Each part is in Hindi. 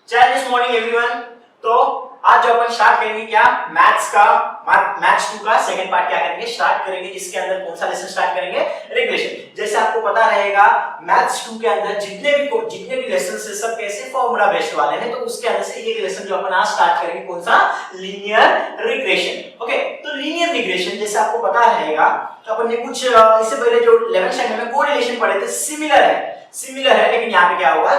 Challenge this morning everyone। तो आज जो अपन स्टार्ट करेंगे क्या मैथ्स 2 का सेकंड पार्ट क्या करेंगे स्टार्ट करेंगे। जिसके अंदर कौन सा लेसन स्टार्ट करेंगे? रिग्रेशन। जैसे आपको पता रहेगा मैथ्स 2 के अंदर जितने भी लेसन है सब कैसे फॉर्मूला बेस्ड वाले हैं। तो उसके अंदर से एक लेसन जो अपन आज स्टार्ट करेंगे कौन सा? Linear regression. ओके, तो लीनियर रिग्रेशन जैसे आपको पता रहेगा तो अपन ने कुछ इससे पहले जो 11th स्टैंडर्ड में कोरिलेशन पढ़े थे सिमिलर है लेकिन यहाँ पे क्या होगा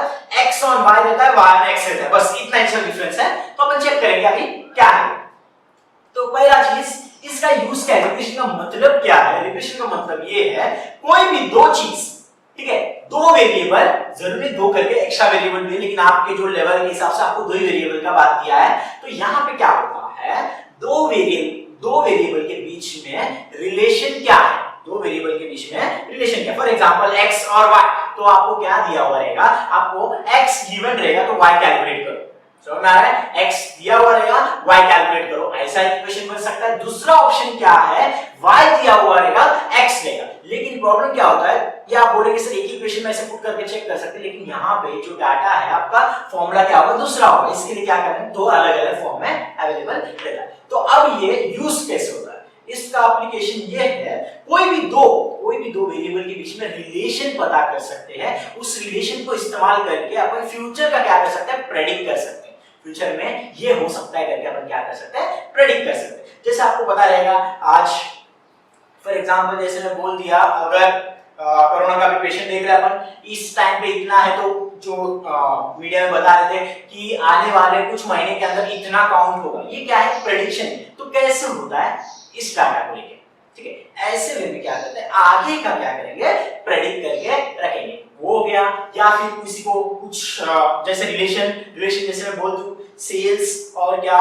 x ऑन y रहता है y ऑन x रहता है, बस इतना ही डिफरेंस है। तो अपन चेक करेंगे अभी क्या है। तो पहला चीज इसका यूज क्या है, रिग्रेशन का मतलब क्या है? रिग्रेशन का मतलब ये है कोई भी दो चीज, ठीक है, दो वेरिएबल, जरूरी दो करके एक्स्ट्रा वेरिएबल भी, लेकिन आपके जो लेवल के हिसाब से आपको दो ही वेरिएबल का बात दिया है। तो यहाँ पे क्या होता है दो वेरिएबल के बीच में रिलेशन क्या है? दो वेरिएबल के बीच में रिलेशन क्या? फॉर एग्जांपल x और y, तो आपको क्या दिया हुआ रहेगा, आपको x गिवन रहेगा तो y कैलकुलेट करो। समझ में आ रहा है? x दिया हुआ रहेगा y कैलकुलेट करो, ऐसा इक्वेशन बन सकता है। दूसरा ऑप्शन क्या है, y दिया हुआ रहेगा x लेगा। लेकिन प्रॉब्लम क्या होता है, ये आप बोलेंगे सर एक ही इक्वेशन में ऐसे पुट करके चेक कर सकते हैं, लेकिन यहाँ पे जो डाटा है आपका फॉर्मूला क्या होगा, दूसरा होगा। इसके लिए क्या करना है, दो अलग-अलग फॉर्म में अवेलेबल रहता है। तो अब ये यूज कैसे होता है, इसका एप्लीकेशन ये है कोई भी दो वेरिएबल के बीच में रिलेशन पता कर सकते हैं। उस रिलेशन को इस्तेमाल करके अपन फ्यूचर का क्या कर सकते हैं, प्रेडिक्ट कर सकते हैं। फ्यूचर में ये हो सकता है करके अपन क्या कर सकते हैं, प्रेडिक्ट कर सकते हैं। जैसे आपको पता रहेगा आज फॉर एग्जांपल जैसे मैं बोल दिया, अगर कोरोना का भी पेशेंट देख रहे हैं अपन, इस टाइम पे इतना है, तो जो मीडिया में बता रहे थे कि आने वाले कुछ महीने के अंदर इतना काउंट होगा। ये क्या है, प्रेडिक्शन। तो कैसे होता है, इस डाटा को लेके, ठीक है, ऐसे वे में क्या करते हैं आगे का क्या करेंगे, प्रेडिक्ट करके रखेंगे। वो हो गया, या फिर किसी को कुछ जैसे रिलेशन जैसे मैं बोल दूं सेल्स और क्या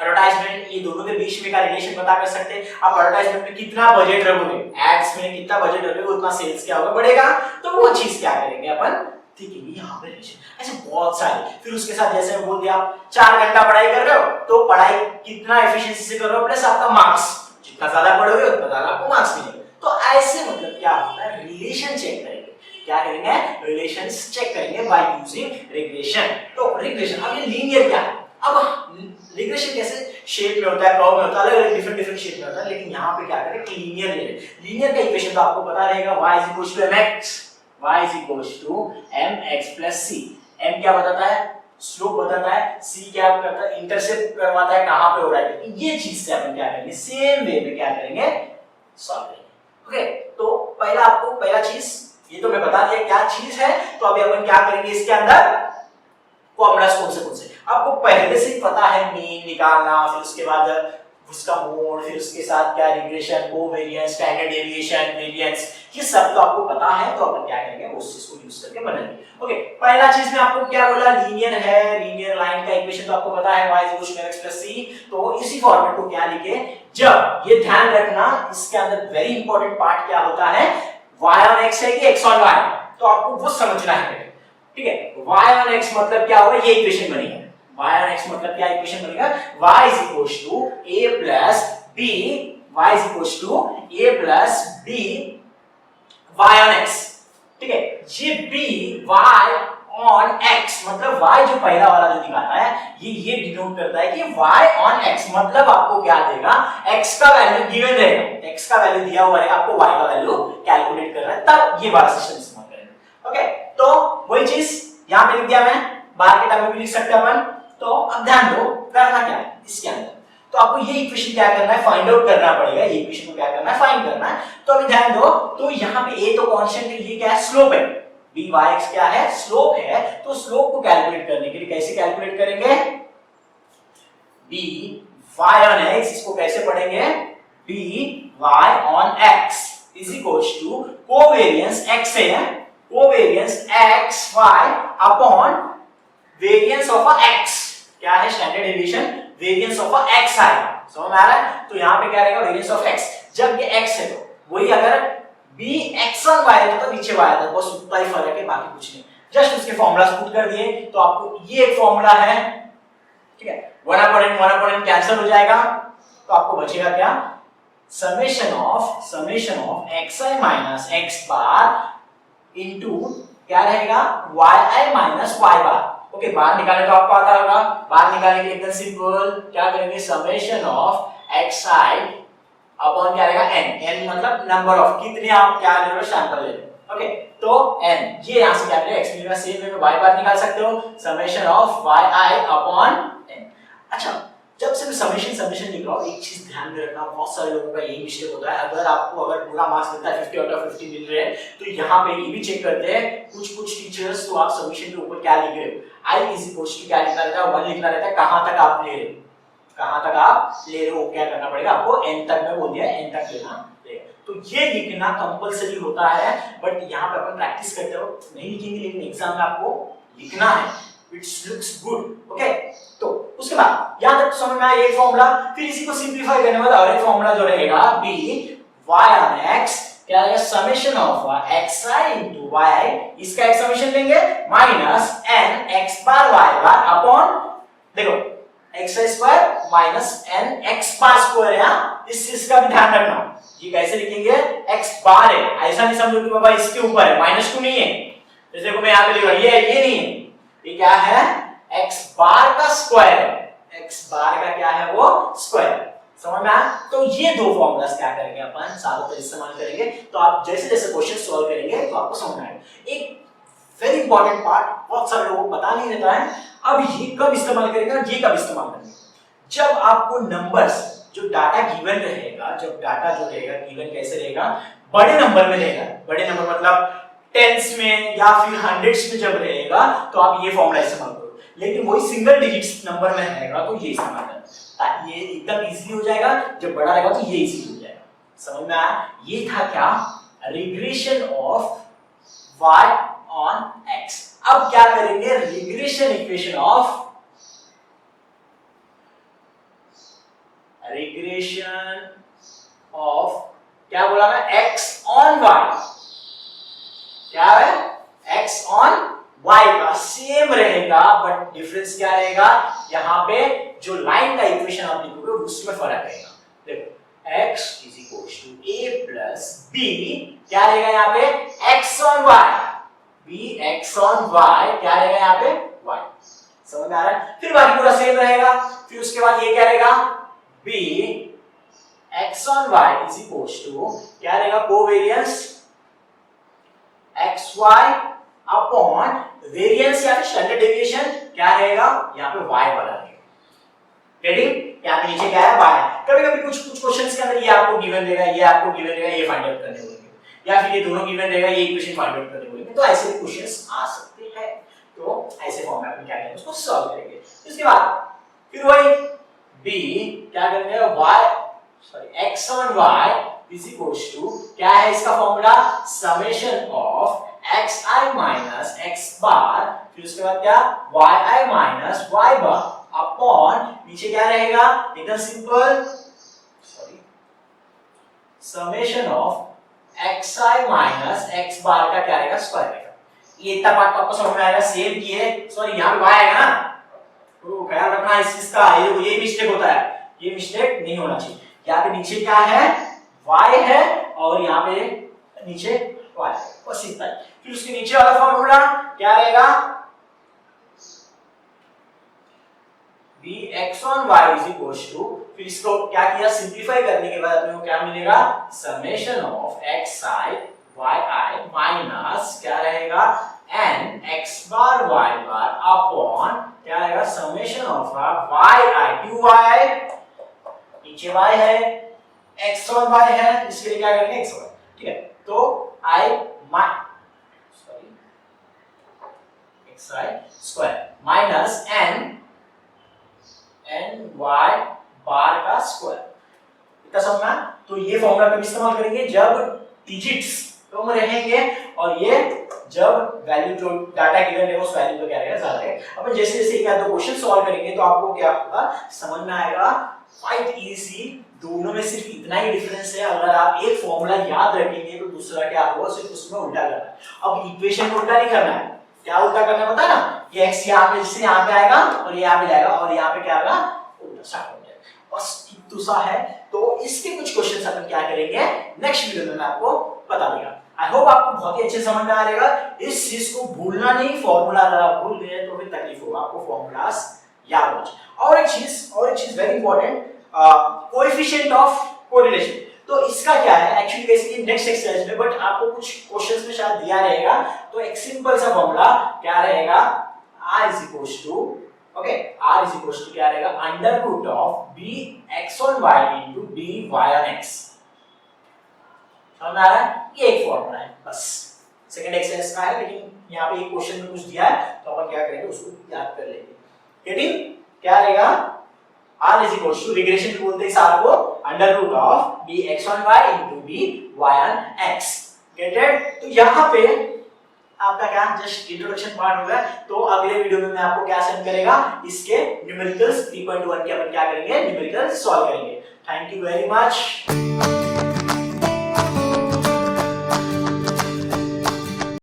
एडवर्टाइजमेंट, ये दोनों के बीच में का रिलेशन पता कर सकते हैं। आप एडवर्टाइजमेंट में कितना बजट रखोगे, एड्स में कितना बजट रखोगे, उतना सेल्स क्या होगा, बढ़ेगा। तो वो चीज क्या करेंगे अपन, ठीक है, यहाँ पे रिलेशन ऐसे बहुत सारे। फिर उसके साथ जैसे मैं बोल दिया आप 4 घंटा पढ़ाई कर रहे हो तो पढ़ाई कितना एफिशिएंसी से कर रहे हो, प्लस आपका मार्क्स, जितना ज्यादा पढ़ोगे उतना ज्यादा आपको मार्क्स मिलेगा। तो ऐसे मतलब क्या होता है, रिलेशन चेक करेंगे। क्या करेंगे, रिलेशंस चेक करेंगे बाय यूजिंग रिग्रेशन। तो रिग्रेशन, अब ये लीनियर क्या है, अब रिग्रेशन कैसे शेप में होता है, कर्व में होता है, अलग-अलग डिफरेंट शेप में होता है, लेकिन यहाँ पे क्या करें लीनियर ले। लीनियर का इक्वेशन तो आपको पता रहेगा y = mx plus c। m क्या बताता है, स्लोप बताता है, c क्या करता है, इंटरसेप्ट करवाता है कहां पे हो रहा है। ये चीज से अपन क्या करेंगे, सेम वे में क्या करेंगे, सॉल्व करेंगे। ओके, तो पहला चीज ये तो मैं बता दिया क्या चीज है। तो अभी अपन क्या करेंगे, इसके अंदर फॉर्मूलास कौन से आपको पहले से ही पता है, मीन निकालना, फिर उसके बाद उसका मोड, फिर उसके साथ क्या regression, covariance, standard deviation, variance, ये सब तो आपको पता है। तो अपन क्या करेंगे, उस चीज को यूज करके बनाएंगे। ओके, पहला चीज में आपको क्या बोला, लीनियर है, लीनियर लाइन का इक्वेशन तो आपको पता है y = mx plus c। तो इसी फॉर्मेट को क्या लिखे, जब ये ध्यान रखना इसके अंदर वेरी इंपॉर्टेंट पार्ट क्या होता है, y on x है कि x on y, तो आपको वो समझना है, ठीक है। y on x मतलब क्या होगा, ये इक्वेशन बनेगी। y on x मतलब क्या इक्वेशन बनेगा, y = a plus b, y = a plus b y on x, ठीक है। ये b y on x मतलब y जो पहला वाला जो दिखाता है ये डिनोट करता है कि y on x मतलब आपको क्या देगा, x का वैल्यू गिवन रहेगा, x का वैल्यू दिया हुआ रहेगा, आपको y का वैल्यू कैलकुलेट करना है, तब ये वाला सिस्टम इस्तेमाल करेंगे। ओके, तो वही चीज यहां पे लिख दिया मैं, बाहर के टर्म में भी लिख सकते हैं अपन। तो अब ध्यान दो करना क्या है इसके अंदर, तो आपको ये इक्वेशन क्या करना है, फाइंड आउट करना पड़ेगा। ये इक्वेशन को क्या करना है, फाइंड करना है। तो अभी ध्यान दो, तो यहाँ पे a तो कांस्टेंट है, ये क्या है, स्लोप है, b y x क्या है, स्लोप है। तो स्लोप को कैलकुलेट करने के लिए कैसे कैलकुलेट करेंगे, b y on x, इसको कैसे पढ़ेंगे, b y on x = covariance x है, covariance x y upon variance of x, क्या है, standard deviation, variance of x आएगा। समझ में आ रहा है? तो यहाँ पे क्या रहेगा, वेरिएंस ऑफ x। जब ये x है तो वही, अगर b x on y है तो नीचे y आता है, बस उतना ही फर्क है, बाकी कुछ नहीं। जस्ट उसके फॉर्मूलास पुट कर दिए, तो आपको ये एक फॉर्मूला है, ठीक है, 1/n कैंसिल हो जाएगा, तो आपको बचेगा क्या, summation of xi - x bar into क्या रहेगा, yi - y बार। ओके, बाहर निकालने तो आपको आता होगा, बाहर निकालने के लिए एकदम सिंपल क्या करेंगे, समेशन ऑफ xi अपॉन क्या रहेगा n, n मतलब नंबर ऑफ, कितने आप क्या ले रहे हो, सैंपल ले रहे हो। ओके, तो n ये यहां से क्या ले, x मिलेगा, सेम वे में y बार निकाल सकते हो, summation of yi upon n। अच्छा, जब से मैं समेशन लिख रहा हूं, एक चीज ध्यान में रखना, बहुत सारे लोगों का यही मिस्टेक होता है, अगर आपको पूरा मार्क्स मिलता है 50 आउट ऑफ 50 मिल रहे हैं, तो यहाँ पे ये भी चेक करते हैं कुछ टीचर्स, तो आप समेशन के ऊपर क्या लिख रहे हो, i इज इक्वल टू क्या लिखना रहता है, 1 लिखना रहता है, कहां तक आप ले रहे हो, कहां तक आप ले रहे हो, क्या करना पड़ेगा आपको, n तक में बोल दिया, n तक लेना पड़ेगा। तो ये लिखना कंपलसरी होता है, बट यहाँ पे अपन प्रैक्टिस करते हो, नहीं लिखेंगे लेकिन एग्जाम में आपको लिखना है, इट लुक्स गुड। ओके, तो उसके बाद यहां तक समझ में आया ये फॉर्मूला, फिर इसी को सिंपलीफाई करने बाद और एक फॉर्मूला जो रहेगा b y on x क्या रहेगा, summation of xi into yi, इसका एक समेशन लेंगे माइनस n x बार y बार अपॉन, देखो x square minus n x bar square है, इस चीज का भी ध्यान रखना, ये कैसे लिखेंगे, x बार है, ऐसा नहीं समझो कि बाबा इसके ऊपर है, -2 नहीं है, जैसे देखो मैं यहां पे लिख रहा हूं, ये नहीं है, ये क्या है, x बार का स्क्वायर है, x बार का क्या है वो स्क्वायर, समझ में आया। तो ये दो फॉर्मूलास क्या करेंगे अपन सालों इस्तेमाल करेंगे, तो आप जैसे जैसे क्वेश्चन सॉल्व करेंगे तो आपको समझ में आएगा। एक वेरी इंपॉर्टेंट पार्ट बहुत सारे लोगों को पता नहीं रहता है, अब ये कब इस्तेमाल करेंगे, ये कब इस्तेमाल करेंगे, जब आपको नंबर्स जो डाटा गिवन रहेगा, जब डाटा जो रहेगा गिवन कैसे रहेगा, बड़े नंबर में रहेगा, बड़े नंबर मतलब टेंस में या फिर हंड्रेड्स में जब रहेगा तो आप ये फॉर्मूला इस्तेमाल करो, लेकिन वही सिंगल डिजिट्स नंबर में रहेगा तो ये इस्तेमाल करना, ताकि ये एकदम इजीली हो जाएगा, जब बड़ा रहेगा तो ये इजीली हो जाएगा, समझ में आया। ये था क्या, regression of y on x। अब क्या करेंगे, रिग्रेशन इक्वेशन ऑफ क्या बोला मैं, x on y, क्या है, x on y का सेम रहेगा, बट डिफरेंस क्या रहेगा, यहां पे जो लाइन का इक्वेशन आप लिखोगे उसमें फर्क रहेगा। देखो x is equals to a plus b, क्या रहेगा यहाँ पे, x on y, b x on y क्या रहेगा यहाँ पे, y, समझ में आ रहा है। फिर बाकी पूरा सेम रहेगा, फिर उसके बाद ये क्या रहेगा, b x on y is equals to क्या रहेगा, कोवेरियंस xy अपॉन वेरिएंस या फिर स्टैंडर्ड डेविएशन क्या रहेगा, यहाँ पे y वाला रहेगा, रेडी, यहाँ पे नीचे क्या है, y है। कभी-कभी कुछ क्वेश्चंस के अंदर ये आपको गिवन देगा, ये आपको गिवन देगा, ये फाइंड आउट करने बोलेंगे, या फिर ये दोनों गिवन देगा, ये इक्वेशन फाइंड आउट करने बोलेंगे, तो ऐसे भी क्वेश्चंस आ सकते हैं, तो ऐसे फॉर्म में अपन क्या करेंगे, उसको सॉल्व करेंगे। उसके बाद फिर वही b क्या करेंगे, x on y is equals to क्या है इसका formula, summation of xi minus x बार, फिर उसके बाद क्या, yi minus y bar upon, नीचे क्या रहेगा, एकदम simple, summation of xi minus x बार का क्या रहेगा, स्क्वायर रहेगा। ये इतना पार्ट आपको समझ में आएगा, सेम किए, सॉरी यहाँ पे y आएगा ना, तो ख्याल रखना इस चीज का, ये मिस्टेक होता है, ये मिस्टेक नहीं होना चाहिए। यहाँ पे नीचे क्या है, y है, और यहाँ पे नीचे y है, बस इतना ही। फिर उसके नीचे वाला फॉर्मूला क्या रहेगा, bx on y is equals to, फिर इसको क्या किया, सिंपलीफाई करने के बाद अपने को क्या मिलेगा, summation of xi yi minus क्या रहेगा, n x बार y बार अपॉन क्या रहेगा, समेशन ऑफ yi, क्यों y, नीचे y है, x on y है, इसके लिए क्या करेंगे, x y, ठीक है, तो i xi square minus n y बार का स्क्वायर, इतना समझना। तो ये फॉर्मूला कब इस्तेमाल करेंगे, जब डिजिट्स कम रहेंगे और ये जब वैल्यू जो डाटा गिवन है उस वैल्यू का क्या रहेगा, ज्यादा रहेगा। अपन जैसे जैसे एक या दो क्वेश्चन सॉल्व करेंगे तो आपको क्या होगा, समझ में आएगा, क्वाइट इजी, दोनों में सिर्फ इतना ही डिफरेंस है, अगर आप एक फॉर्मूला याद रखेंगे तो दूसरा क्या होगा, सिर्फ उसमें उल्टा करना है। अब इक्वेशन को उल्टा नहीं करना है, क्या उल्टा करना है पता है ना, ये x यहाँ पे से यहाँ पे आएगा और ये यहाँ पे जाएगा और यहाँ पे क्या आएगा, उल्टा स्टार्ट हो जाएगा, बस इतना है। तो इसके कुछ क्वेश्चंस अपन क्या करेंगे नेक्स्ट वीडियो में मैं आपको बता दूंगा। आई होप आपको बहुत ही अच्छे समझ में आ रहेगा। इस चीज को भूलना नहीं, फॉर्मूला अगर आप भूल गए तो फिर तकलीफ होगा, आपको फॉर्मूलास याद होना चाहिए। और एक चीज very important, coefficient of correlation. तो इसका क्या है एक्चुअली बेसिकली नेक्स्ट एक्सरसाइज में, बट आपको कुछ क्वेश्चंस में शायद दिया रहेगा। तो एक सिंपल सा फॉर्मूला क्या रहेगा, r is equals to okay, r is equals to क्या रहेगा, under root of bx on y into dy on x। समझ में आ रहा है? ये एक फॉर्मूला है बस, सेकंड एक्सरसाइज का है, लेकिन यहाँ पे एक क्वेश्चन में कुछ दिया है तो अपन क्या करेंगे उसको याद कर लेंगे। ठीक, क्या रहेगा, r is equals to regression बोलते हैं सार को, under root of bx on y into by on x। Get it? तो यहाँ पे आपका क्या जस्ट इंट्रोडक्शन पार्ट हो गया। तो अगले वीडियो में मैं आपको क्या सेंड करेगा, इसके न्यूमेरिकल्स 3.1 के अपन क्या करेंगे, न्यूमेरिकल सॉल्व करेंगे। Thank you very much.